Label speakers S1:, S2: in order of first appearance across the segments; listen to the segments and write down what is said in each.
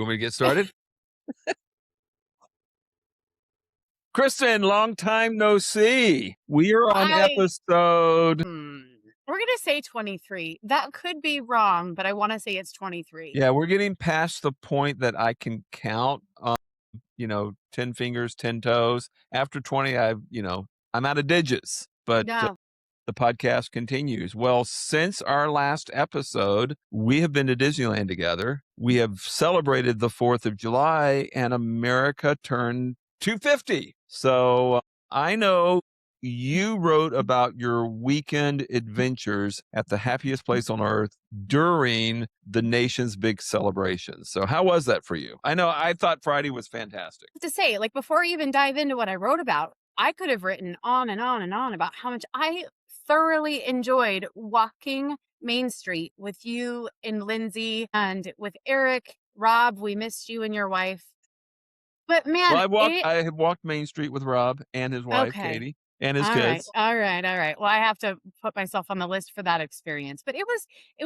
S1: You want me to get started? Kristen, long time no see. We are on
S2: I
S1: episode.
S2: hmm, we're gonna say 23. That could be wrong, but I want to say it's 23.
S1: Yeah, we're getting past the point that I can count, 10 fingers, 10 toes. After 20, I'm out of digits, but
S2: No.
S1: the podcast continues. Well, since our last episode, we have been to Disneyland together. We have celebrated the 4th of July, and America turned 250. So I know you wrote about your weekend adventures at the happiest place on earth during the nation's big celebrations. So how was that for you? I know I thought Friday was fantastic.
S2: To say, like, before I even dive into what I wrote about, I could have written on and on and on about how much I thoroughly enjoyed walking Main Street with you and Lindsay and with Eric, Rob. We missed you and your wife. But
S1: Well,
S2: man,
S1: I have walked Main Street with Rob and his wife,
S2: okay.
S1: Katie, and his
S2: All right.
S1: kids.
S2: All right. All right. Well, I have to put myself on the list for that experience. But it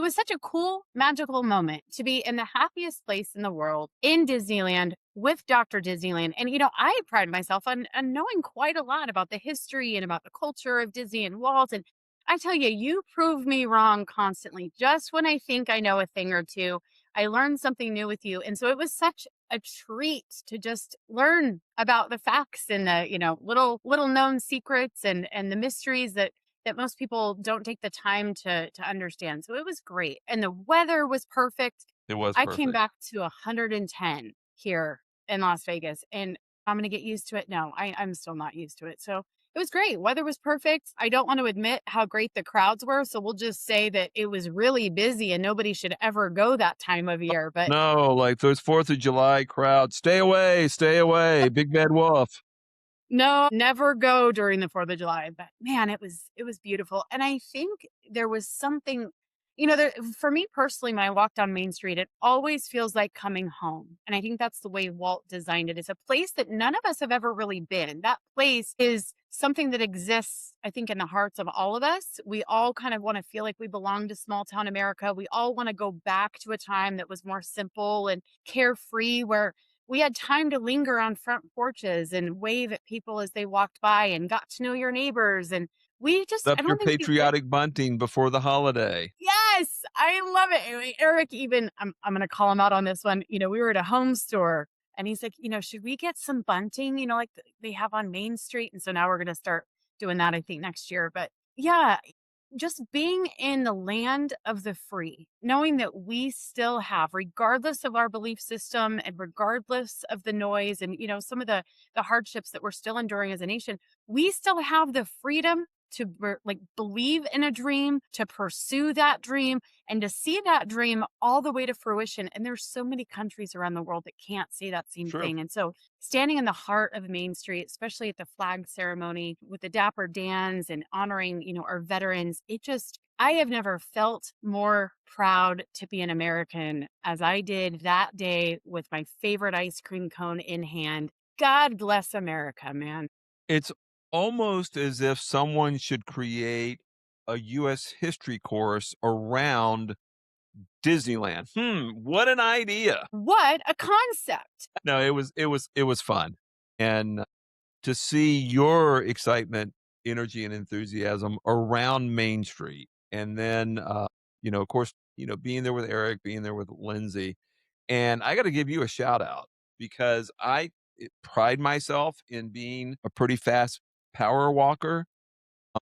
S2: was such a cool, magical moment to be in the happiest place in the world in Disneyland with Dr. Disneyland. And I pride myself on knowing quite a lot about the history and about the culture of Disney and Walt. And I tell you, you prove me wrong constantly. Just when I think I know a thing or two, I learn something new with you. And so it was such a treat to just learn about the facts and the little known secrets and the mysteries that most people don't take the time to understand. So it was great, and the weather was perfect.
S1: It was
S2: I came
S1: perfect.
S2: back to 110 here in Las Vegas, and I'm gonna get used to it. No, I'm still not used to it. So it was great. Weather was perfect. I don't want to admit how great the crowds were, so we'll just say that it was really busy and nobody should ever go that time of year. But
S1: No, like those 4th of July crowds. Stay away, big bad wolf.
S2: no, never go during the 4th of July, but man, it was beautiful, and I think there was something, there for me personally, when I walk down Main Street, it always feels like coming home, and I think that's the way Walt designed it. It's a place that none of us have ever really been. That place is something that exists, I think, in the hearts of all of us. We all kind of wanna feel like we belong to small town America. We all wanna go back to a time that was more simple and carefree, where we had time to linger on front porches and wave at people as they walked by and got to know your neighbors. And
S1: Up
S2: I
S1: your
S2: don't think we get,
S1: patriotic bunting before the holiday.
S2: yes, I love it. Anyway, Eric, even, I'm going to call him out on this one. We were at a home store and he's like, should we get some bunting, like they have on Main Street? And so now we're going to start doing that, I think, next year. But yeah, just being in the land of the free, knowing that we still have, regardless of our belief system and regardless of the noise and some of the hardships that we're still enduring as a nation, we still have the freedom to believe in a dream, to pursue that dream, and to see that dream all the way to fruition. And there's so many countries around the world that can't say that same
S1: True.
S2: thing. And so standing in the heart of Main Street, especially at the flag ceremony with the Dapper Dans and honoring, our veterans, I have never felt more proud to be an American as I did that day with my favorite ice cream cone in hand. God bless America, man.
S1: It's almost as if someone should create a U.S. history course around Disneyland. What an idea.
S2: What a concept.
S1: No, it was fun. And to see your excitement, energy, and enthusiasm around Main Street. And then, of course, being there with Eric, being there with Lindsay. And I got to give you a shout out because pride myself in being a pretty fast power walker.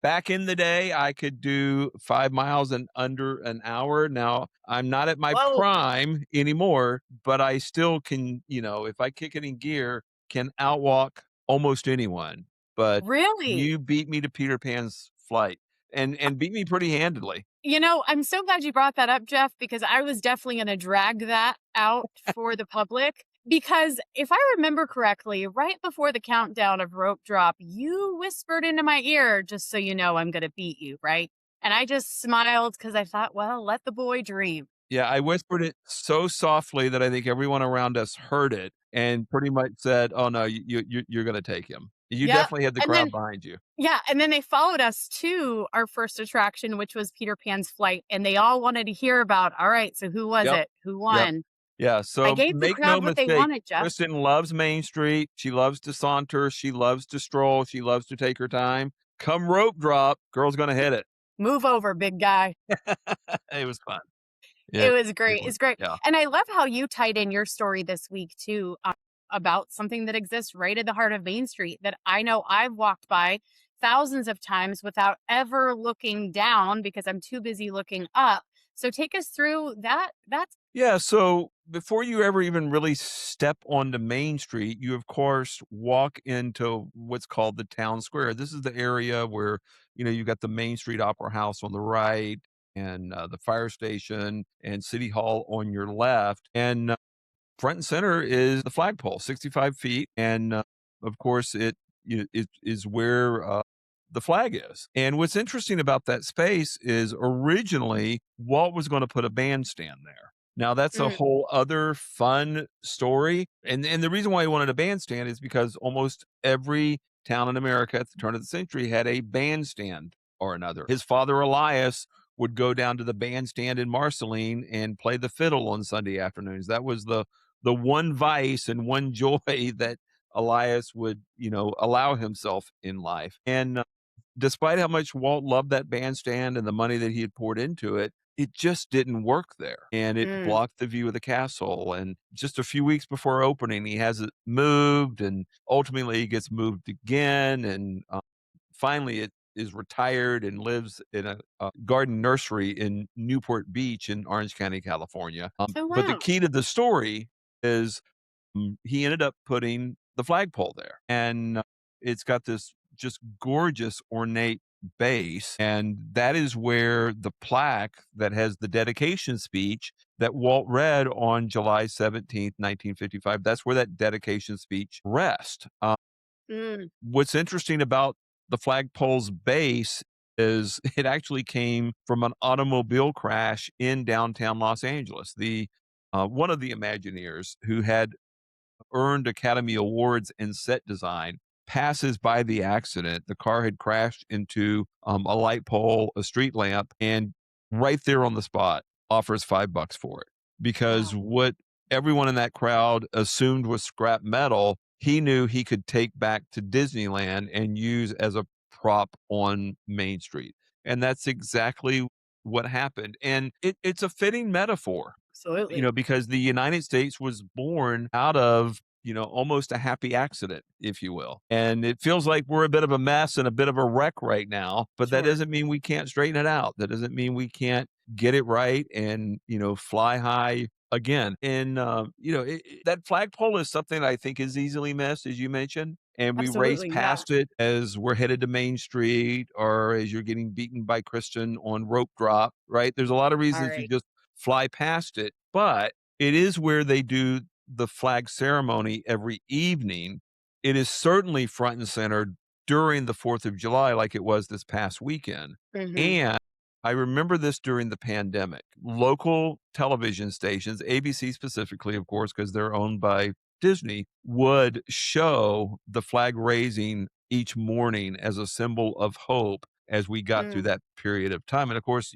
S1: Back in the day, I could do 5 miles in under an hour. Now, I'm not at my
S2: Whoa.
S1: prime anymore, but I still can, if I kick it in gear, can outwalk almost anyone. But
S2: Really?
S1: you beat me to Peter Pan's flight and beat me pretty handedly.
S2: I'm so glad you brought that up, Jeff, because I was definitely going to drag that out for the public. Because if I remember correctly, right before the countdown of rope drop, you whispered into my ear, just so you know, I'm going to beat you, right? And I just smiled because I thought, well, let the boy dream.
S1: Yeah, I whispered it so softly that I think everyone around us heard it and pretty much said, "Oh no, you're going to take him." You
S2: Yep.
S1: definitely had the
S2: And
S1: crowd
S2: then,
S1: behind you.
S2: yeah. And then they followed us to our first attraction, which was Peter Pan's flight. And they all wanted to hear about, all right, so who was
S1: Yep.
S2: it? Who
S1: Yep.
S2: won?
S1: Yeah,
S2: I
S1: so
S2: gave the
S1: make no
S2: crowd what they
S1: mistake,
S2: wanted, Jeff.
S1: Kristen loves Main Street, she loves to saunter, she loves to stroll, she loves to take her time. Come rope drop, girl's gonna hit it.
S2: Move over, big guy.
S1: It was fun.
S2: It
S1: It
S2: was
S1: it
S2: great.
S1: was
S2: It's great.
S1: yeah.
S2: And I love how you tied in your story this week too, about something that exists right at the heart of Main Street that I know I've walked by thousands of times without ever looking down because I'm too busy looking up. So take us through that. That's
S1: Yeah, so before you ever even really step onto Main Street, you of course walk into what's called the town square. This is the area where, you got the Main Street Opera House on the right and the fire station and City Hall on your left. And front and center is the flagpole, 65 feet, and, of course, it is where, the flag is. And what's interesting about that space is originally, Walt was gonna put a bandstand there. Now that's a
S2: mm,
S1: whole other fun story, and the reason why he wanted a bandstand is because almost every town in America at the turn of the century had a bandstand or another. His father, Elias, would go down to the bandstand in Marceline and play the fiddle on Sunday afternoons. That was the one vice and one joy that Elias would, allow himself in life. And despite how much Walt loved that bandstand and the money that he had poured into it, it just didn't work there. And it
S2: mm.
S1: blocked the view of the castle. And just a few weeks before opening, he has it moved and ultimately it gets moved again. And finally, it is retired and lives in a garden nursery in Newport Beach in Orange County, California.
S2: Oh
S1: But the
S2: wow.
S1: key to the story is he ended up putting the flagpole there, and it's got this just gorgeous ornate base, and that is where the plaque that has the dedication speech that Walt read on July 17th, 1955, that's where that dedication speech rests.
S2: Mm,
S1: What's interesting about the flagpole's base is it actually came from an automobile crash in downtown Los Angeles. The one of the Imagineers who had earned Academy Awards in set design, passes by the accident. The car had crashed into a light pole, a street lamp, and right there on the spot offers $5 for it because
S2: wow.
S1: what everyone in that crowd assumed was scrap metal, he knew he could take back to Disneyland and use as a prop on Main Street. And that's exactly what happened. And it's a fitting metaphor
S2: Absolutely.
S1: because the United States was born out of, almost a happy accident, if you will. And it feels like we're a bit of a mess and a bit of a wreck right now, but that
S2: Sure.
S1: doesn't mean we can't straighten it out. That doesn't mean we can't get it right and, fly high again. And, that flagpole is something I think is easily missed, as you mentioned. And we race
S2: Absolutely. Yeah.
S1: past it as we're headed to Main Street or as you're getting beaten by Kristen on rope drop, right? There's a lot of
S2: All
S1: reasons to
S2: right.
S1: just fly past it, but it is where they do the flag ceremony every evening. It is certainly front and center during the 4th of July like it was this past weekend.
S2: Hmm.
S1: And I remember this during the pandemic. Local television stations, ABC specifically, of course, because they're owned by Disney, would show the flag raising each morning as a symbol of hope as we got through
S2: Mm,
S1: that period of time. And of course,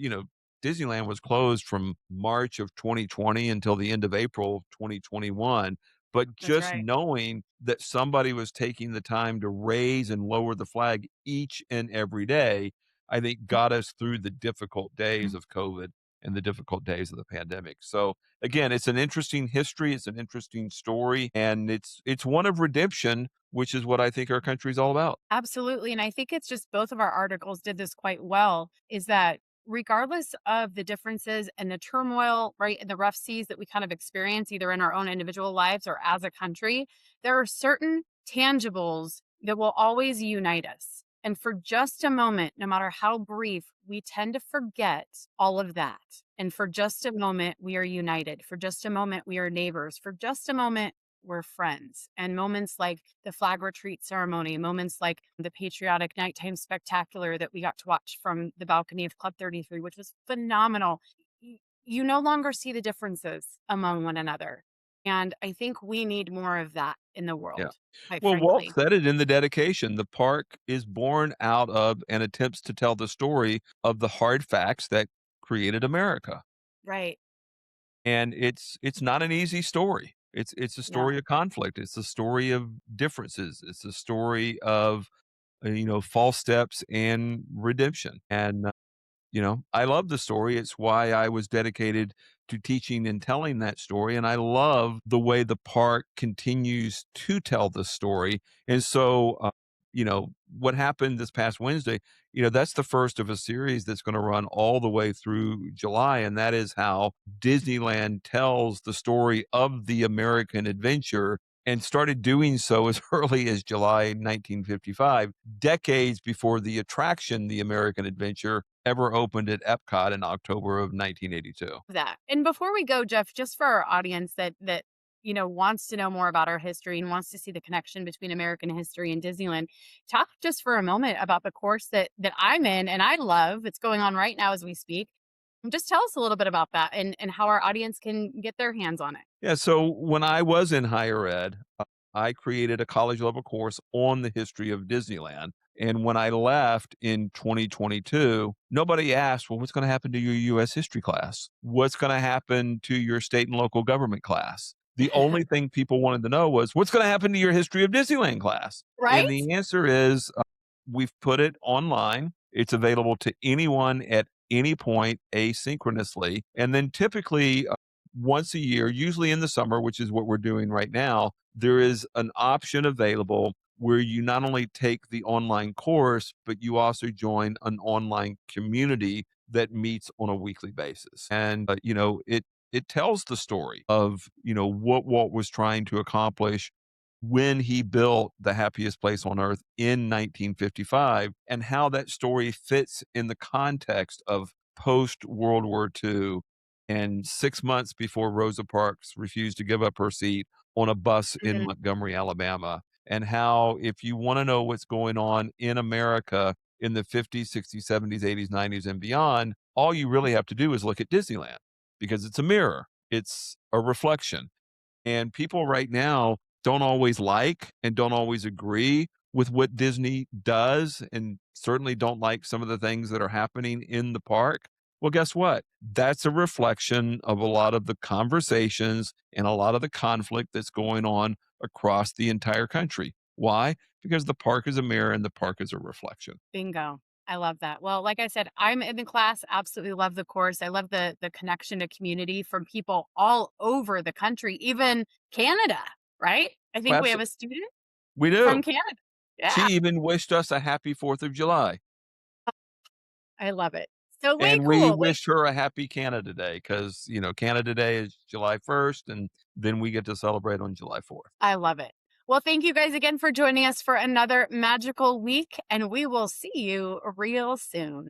S1: Disneyland was closed from March of 2020 until the end of April of 2021. But
S2: that's
S1: just
S2: right.
S1: knowing that somebody was taking the time to raise and lower the flag each and every day, I think got us through the difficult days of COVID and the difficult days of the pandemic. So again, it's an interesting history, it's an interesting story, and it's one of redemption, which is what I think our country is all about.
S2: Absolutely. And I think it's just both of our articles did this quite well is that regardless of the differences and the turmoil, right, and the rough seas that we kind of experience either in our own individual lives or as a country, there are certain tangibles that will always unite us. And for just a moment, no matter how brief, we tend to forget all of that. And for just a moment, we are united. For just a moment, we are neighbors. For just a moment, we're friends. And moments like the flag retreat ceremony, moments like the patriotic nighttime spectacular that we got to watch from the balcony of Club 33, which was phenomenal. You no longer see the differences among one another. And I think we need more of that in the
S1: Yeah.
S2: world, quite
S1: Well, Walt
S2: frankly.
S1: said it in the dedication. The park is born out of and attempts to tell the story of the hard facts that created America.
S2: Right.
S1: and it's not an easy story. It's a story
S2: No.
S1: of conflict. It's a story of differences. It's a story of, false steps and redemption. And I love the story. It's why I was dedicated to teaching and telling that story. And I love the way the park continues to tell the story. And so, what happened this past Wednesday, that's the first of a series that's going to run all the way through July. And that is how Disneyland tells the story of the American adventure and started doing so as early as July 1955, decades before the attraction, the American Adventure, ever opened at Epcot in October of 1982.
S2: That. And before we go, Jeff, just for our audience that wants to know more about our history and wants to see the connection between American history and Disneyland, talk just for a moment about the course that I'm in and I love. It's going on right now as we speak. And just tell us a little bit about that and how our audience can get their hands on it.
S1: Yeah, so when I was in higher ed, I created a college level course on the history of Disneyland. And when I left in 2022, nobody asked, well, what's going to happen to your US history class? What's going to happen to your state and local government class? The only thing people wanted to know was, what's going to happen to your history of Disneyland class? And
S2: Right?
S1: the answer is, we've put it online. It's available to anyone at any point asynchronously. And then typically, once a year, usually in the summer, which is what we're doing right now, there is an option available where you not only take the online course, but you also join an online community that meets on a weekly basis. And it tells the story of what Walt was trying to accomplish when he built the happiest place on earth in 1955, and how that story fits in the context of post World War II and 6 months before Rosa Parks refused to give up her seat on a bus in
S2: Mhm.
S1: Montgomery, Alabama, and how if you wanna know what's going on in America in the '50s, '60s, '70s, '80s, '90s, and beyond, all you really have to do is look at Disneyland because it's a mirror, it's a reflection. And people right now don't always like and don't always agree with what Disney does, and certainly don't like some of the things that are happening in the park. Well, guess what? That's a reflection of a lot of the conversations and a lot of the conflict that's going on across the entire country. Why? Because the park is a mirror and the park is a reflection.
S2: Bingo. I love that. Well, like I said, I'm in the class, absolutely love the course. I love the connection to community from people all over the country, even Canada, right? I think we have
S1: Absolutely.
S2: a student
S1: We
S2: from
S1: do.
S2: Canada.
S1: She
S2: Yeah,
S1: even wished us a happy 4th of July.
S2: I love it. So way
S1: And we
S2: cool. Wait,
S1: wished her a happy Canada Day because, Canada Day is July 1st, and then we get to celebrate on July 4th.
S2: I love it. Well, thank you guys again for joining us for another magical week, and we will see you real soon.